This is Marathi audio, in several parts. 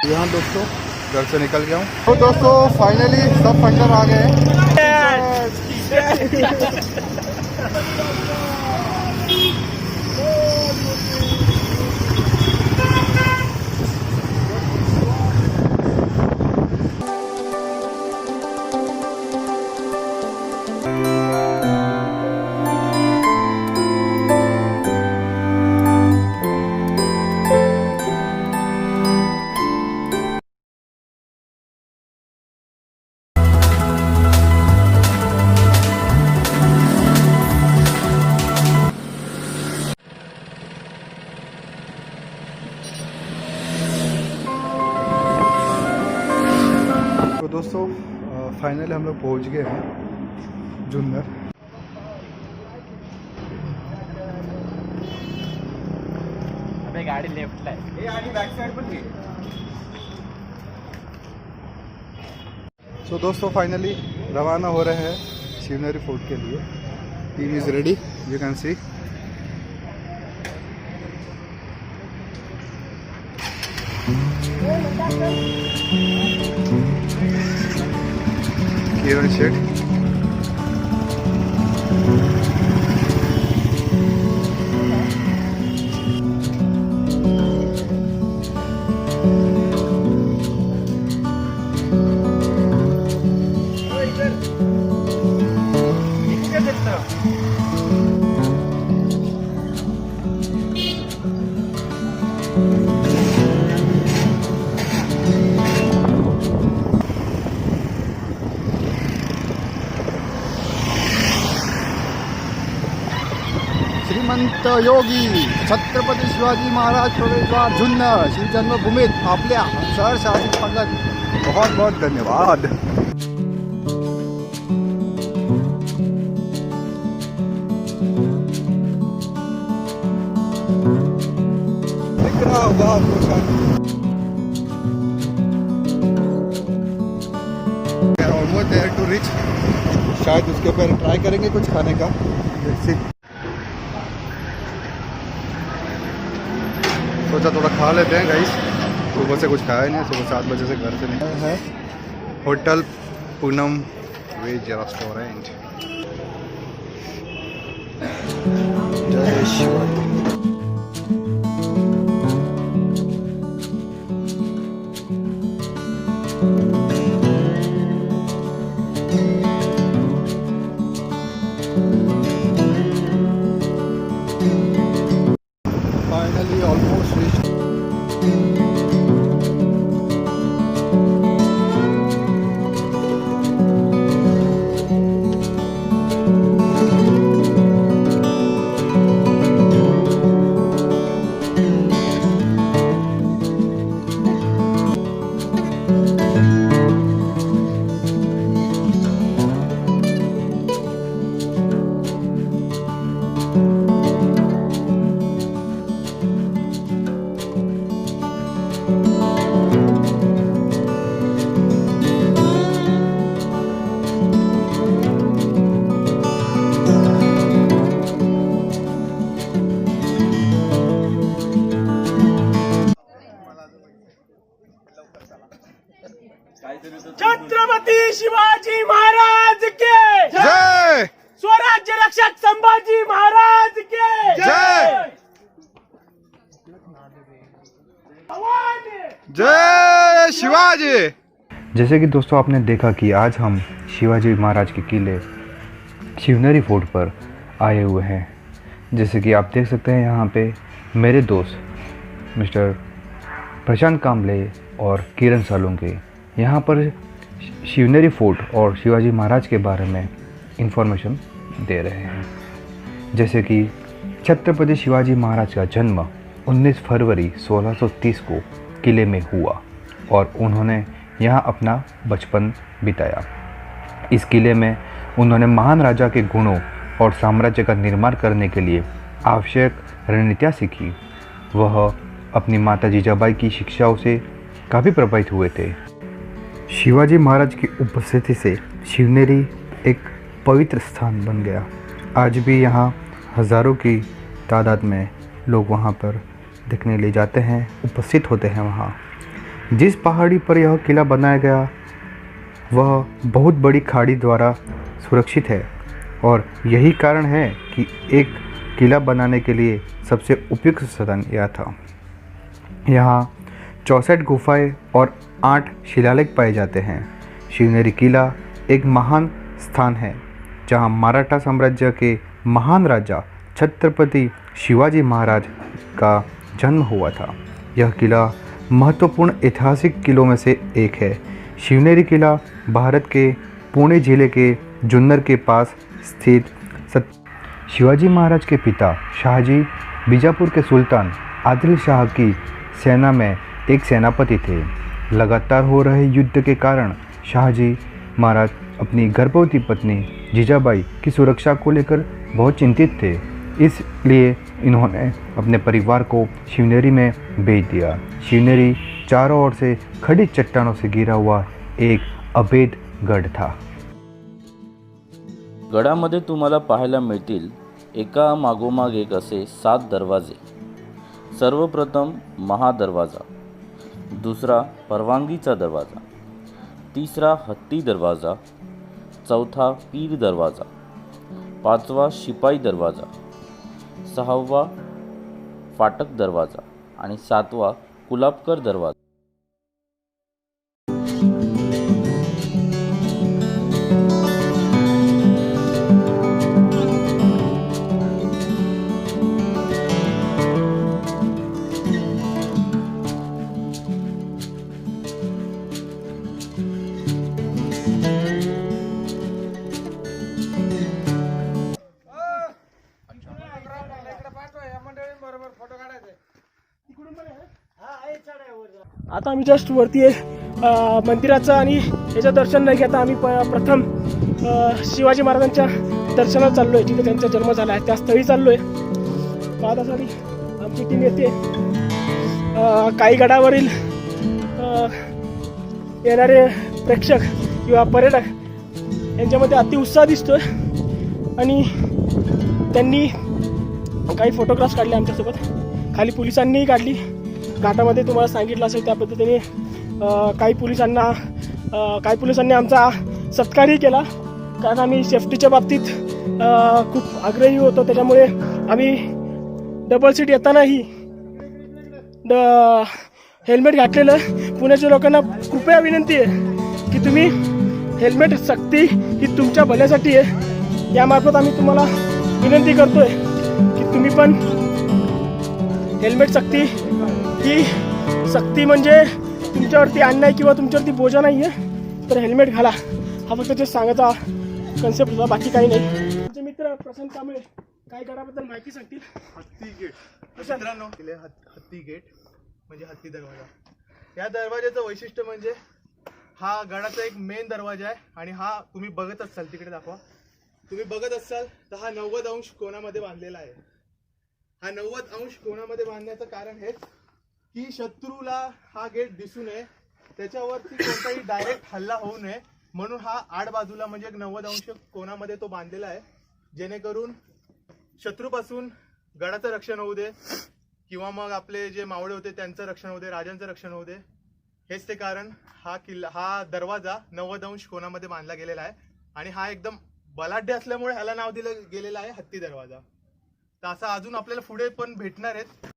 यहाँ दोस्तों घर से निकल गया हूँ। तो दोस्तों फाइनली सब फंक्शन आ गए तो दोस्तों फाइनली हम लोग पहुँच गए हैं जुन्नर। अबे गाड़ी लेफ्ट ला है, आणि बॅक साइड पण घे। सो दोस्तों फाइनली रवाना हो रहे हैं शिवनेरी फोर्ट के लिए। Team is ready, you can see. Kiran Sheth Shrimant Yogi Chhatrapati Shivaji Maharaj प्रवेशद्वार जुन्नर श्री जन्मभूमीत आपल्या सहर्ष हार्दिक स्वागत। बहुत बहुत धन्यवाद। दिख रहा होगा ऑलमोस्ट देयर टू रिच। शायद उसके ऊपर ट्राई करेंगे कुछ खाने का। सोचा थोड़ा खा लेते हैं गाइस, सुबह से कुछ खाया नहीं। सुबह 7 बजे से घर से निकला है। Hotel Poonam veg restaurant. जय Shivaji. Finally almost reached. Chhatrapati Shivaji Maharaj के जय। स्वराज्य रक्षक संभाजी महाराज के जय। भवानी। जय शिवाजी। जैसे कि दोस्तों आपने देखा कि आज हम शिवाजी महाराज के किले शिवनेरी फोर्ट पर आए हुए हैं। जैसे कि आप देख सकते हैं यहाँ पे मेरे दोस्त मिस्टर प्रशांत कांबले और किरण सालुंके यहाँ पर शिवनेरी फोर्ट और शिवाजी महाराज के बारे में इंफॉर्मेशन दे रहे हैं। जैसे कि छत्रपति शिवाजी महाराज का जन्म 19 फरवरी 1630 को किले में हुआ और उन्होंने यहाँ अपना बचपन बिताया। इस किले में उन्होंने महान राजा के गुणों और साम्राज्य का निर्माण करने के लिए आवश्यक रणनीतियाँ सीखी। वह अपनी माता जीजाबाई की शिक्षाओं से काफ़ी प्रभावित हुए थे। शिवाजी महाराज की उपस्थिति से शिवनेरी एक पवित्र स्थान बन गया। आज भी यहाँ हज़ारों की तादाद में लोग वहाँ पर देखने ले जाते हैं, उपस्थित होते हैं वहाँ। जिस पहाड़ी पर यह किला बनाया गया वह बहुत बड़ी खाड़ी द्वारा सुरक्षित है और यही कारण है कि एक किला बनाने के लिए सबसे उपयुक्त स्थान यह था। यहाँ 64 गुफाएं और 8 शिलालेख पाए जाते हैं। शिवनेरी किला एक महान स्थान है जहाँ मराठा साम्राज्य के महान राजा छत्रपति शिवाजी महाराज का जन्म हुआ था। यह किला महत्वपूर्ण ऐतिहासिक किलों में से एक है। शिवनेरी किला भारत के पुणे जिले के जुन्नर के पास स्थित शिवाजी महाराज के पिता शाहजी बीजापुर के सुल्तान आदिल शाह की सेना में एक सेनापति थे। लगातार हो रहे युद्ध के कारण शाहजी महाराज अपनी गर्भवती पत्नी जीजाबाई की सुरक्षा को लेकर बहुत चिंतित थे। इसलिए इन्होंने अपने परिवार को शिवनेरी में भेज दिया। शिवनेरी चारों ओर से खड़ी चट्टानों से घिरा हुआ एक अभेद गढ़ था। गडामध्ये तुम्हाला पाहायला मिळतील एका मागोमाग एक असे 7 दरवाजे। सर्वप्रथम महादरवाजा, दुसरा परवानगीचा दरवाजा, तिसरा हत्ती दरवाजा, चौथा पीर दरवाजा, 5वा शिपाई दरवाजा, 6वा फाटक दरवाजा आणि 7वा कुलाबकर दरवाजा। आता आम्ही जस्ट वरती मंदिराचं आणि याचं दर्शन नाही घेता आम्ही प्रथम शिवाजी महाराजांच्या दर्शनाला चाललो आहे, जिथे त्यांचा जन्म झाला आहे त्या स्थळी चाललो आहे। पाहण्यासाठी आमची टीम येते। काही गडावरील येणारे प्रेक्षक किंवा पर्यटक यांच्यामध्ये अतिउत्साह दिसतोय आणि त्यांनी काही फोटोग्राफ्स काढले आमच्यासोबत। खाली पोलिसांनीही काढली। घाटामध्ये तुम्हाला सांगितलं असेल त्या पद्धतीने काही पोलिसांनी आमचा सत्कारही केला, कारण आम्ही सेफ्टीच्या बाबतीत खूप आग्रही होतो। त्याच्यामुळे आम्ही डबल सीट येतानाही हेल्मेट घातलेलं। पुण्याच्या लोकांना कृपया विनंती आहे की तुम्ही हेल्मेट सक्ती ही तुमच्या भल्यासाठी आहे। यामार्फत आम्ही तुम्हाला विनंती करतोय की तुम्ही पण हेल्मेट सक्ती ही सक्ती म्हणजे तुमच्यावरती अन्याय किंवा तुमच्यावरती बोजा नाही आहे, तर हेल्मेट घाला हा फक्त जे सांगायचा कन्सेप्ट होता, बाकी काही नाही। तुमचे मित्र प्रसन्न कांबळे काही गडाबद्दल माहिती सांगतील। हत्ती गेट मित्रांनो, हत्ती गेट म्हणजे हत्ती दरवाजा। या दरवाजाचं वैशिष्ट्य म्हणजे हा गडाचा एक मेन दरवाजा आहे आणि हा तुम्ही बघत असाल, तिकडे दाखवा, तुम्ही बघत असाल तर हा 90 अंश कोणामध्ये बांधलेला आहे। हा 90 अंश कोणामध्ये बांधण्याचं कारण हेच की शत्रूला हा गेट दिसू नये, त्याच्यावरती कोणताही डायरेक्ट हल्ला होऊ नये, म्हणून हा आड बाजूला म्हणजे एक 90 अंश कोणामध्ये तो बांधलेला आहे, जेणेकरून शत्रूपासून गडाचं रक्षण होऊ दे किंवा मग आपले जे मावळे होते त्यांचं रक्षण होऊ दे, राजांचं रक्षण होऊ दे। हेच ते कारण हा दरवाजा 90 अंश कोणामध्ये बांधला गेलेला आहे आणि हा एकदम बलाढ्य असल्यामुळे ह्याला नाव दिलं गेलेलं आहे हत्ती दरवाजा। तर असा अजून आपल्याला पुढे पण भेटणार आहेत।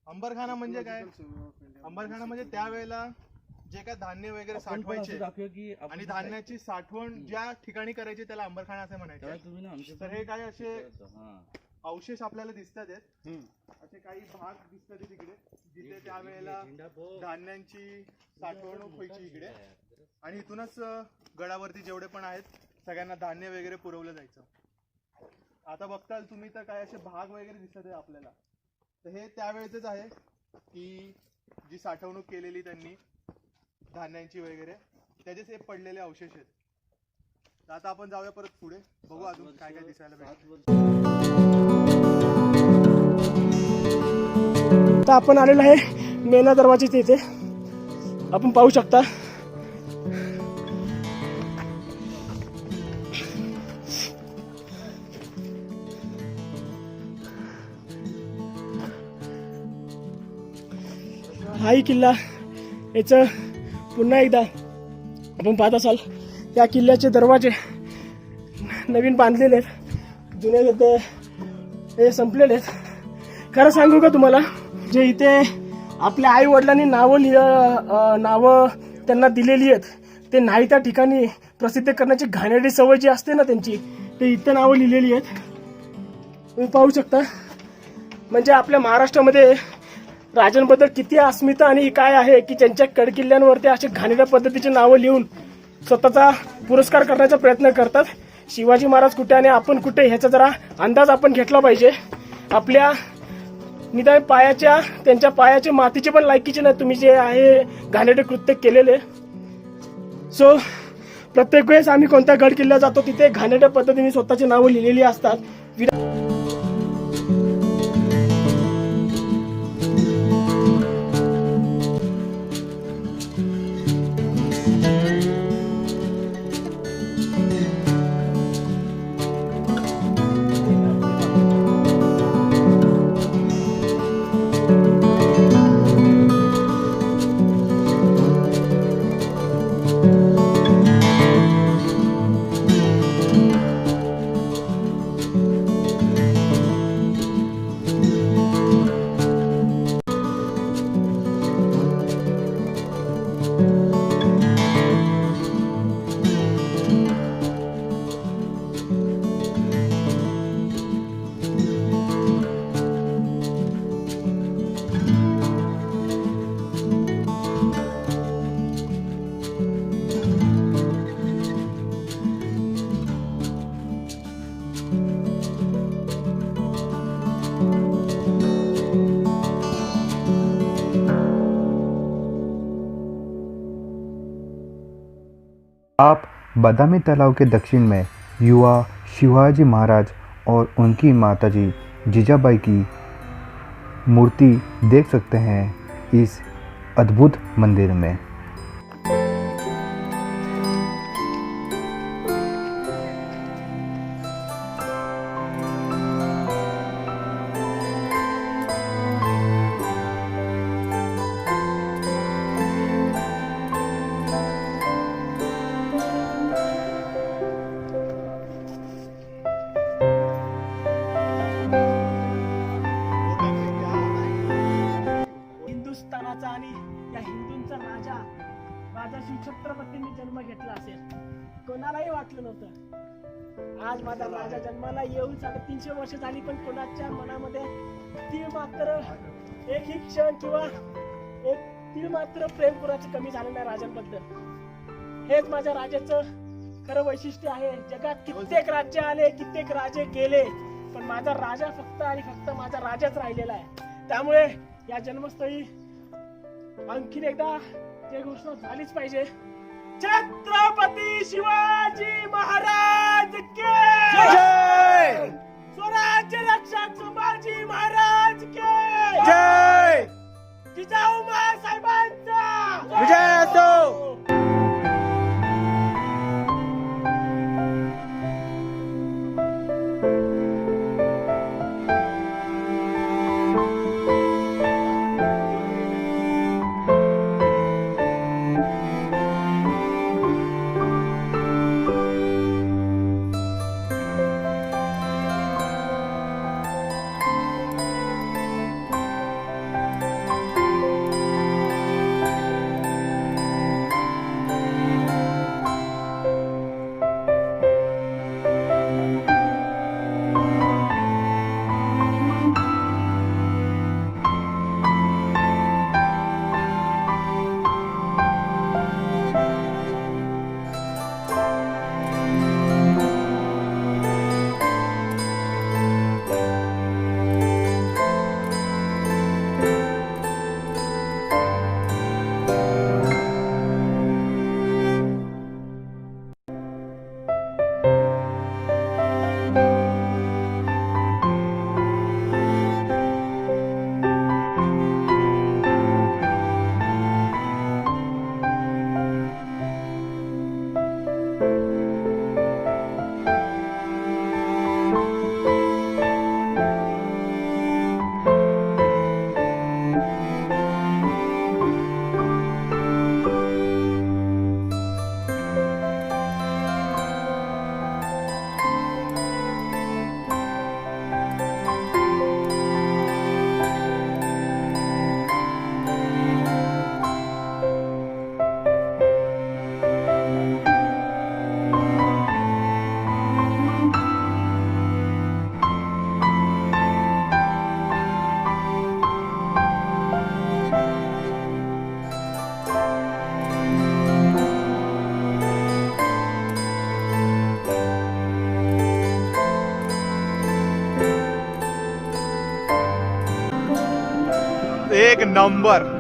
अंबरखाना म्हणजे काय? अंबरखाना म्हणजे त्यावेळेला जे काय धान्य वगैरे साठवायचे आणि धान्याची साठवण ज्या ठिकाणी करायची त्याला अंबरखाना असे म्हणायचे। तर हे काय असे अवशेष आपल्याला दिसतात आहेत, असे काही भाग दिसतात तिकडे जिथे त्यावेळेला धान्यांची साठवणूक व्हायची इकडे, आणि इथूनच गडावरती जेवढे पण आहेत सगळ्यांना धान्य वगैरे पुरवलं जायचं। आता बघताल तुम्ही तर काय असे भाग वगैरे दिसत आहे आपल्याला, तर हे त्यावेळेचेच आहे की जी साठवणूक केलेली त्यांनी धान्यांची वगैरे, त्याचेच हे पडलेले अवशेष आहेत. तर आता आपण जाऊया परत पुढे, बघू अजून काय काय दिसायला भेटतं. आता आपण आलेलो आहे मेना दरवाजाच्या इथे. आपण पाहू शकता हाही किल्ला. याचं पुन्हा एकदा आपण पाहत असाल या किल्ल्याचे दरवाजे नवीन बांधलेले आहेत, जुने ते हे संपलेले आहेत. खरं सांगू का तुम्हाला, जे इथे आपल्या आई वडिलांनी नावं त्यांना दिलेली आहेत ते नाही त्या ठिकाणी प्रसिद्ध करण्याची घाणेरडी सवय जी असते ना त्यांची, ते इथं नावं लिहिलेली आहेत. तुम्ही पाहू शकता. म्हणजे आपल्या महाराष्ट्रामध्ये राजांबद्दल किती अस्मिता आणि काय आहे की त्यांच्या कडकिल्ल्यांवरती असे घाणेरड्या पद्धतीचे नावं लिहून स्वतःचा पुरस्कार करण्याचा प्रयत्न करतात. शिवाजी महाराज कुठे आणि आपण कुठे ह्याचा जरा अंदाज आपण घेतला पाहिजे. आपल्या निदान त्यांच्या पायाचे मातीचे पण लायकीचे नाही तुम्ही जे आहे घाणेरडे कृत्य केलेले. सो प्रत्येक वेळेस आम्ही कोणत्या गड किल्ल्यात जातो तिथे घाणेरड्या पद्धतीने स्वतःची नावं लिहिलेली असतात. आप बादामी तालाब के दक्षिण में युवा शिवाजी महाराज और उनकी माताजी जीजाबाई की मूर्ति देख सकते हैं इस अद्भुत मंदिर में. हिंदुस्थानाचा आणि या हिंदूंचा राजा शिव छत्रपतींनी जन्म घेतला असेल कोणालाही वाटलं नव्हतं. आज माझा राजा जन्माला येऊन 350 वर्ष झाली, पण कोणाच्या मनामध्ये तीळ मात्र एकही क्षण किंवा एक तीळ मात्र प्रेम कुणाचं कमी झालं नाही राजांबद्दल. हेच माझ्या राजाचं खरं वैशिष्ट्य आहे. जगात कित्येक राज्य आले, कित्येक राजे गेले, पण माझा राजा फक्त आणि फक्त माझा राजाच राहिलेला आहे. त्यामुळे या जन्मस्थळी आणखीन एकदा ते घोषणा झालीच पाहिजे. छत्रपती शिवाजी महाराज के जय. स्वराज्य रक्षक संभाजी महाराज के जय. जिजाऊ साहेबांचा विजय असो. एक नंबर.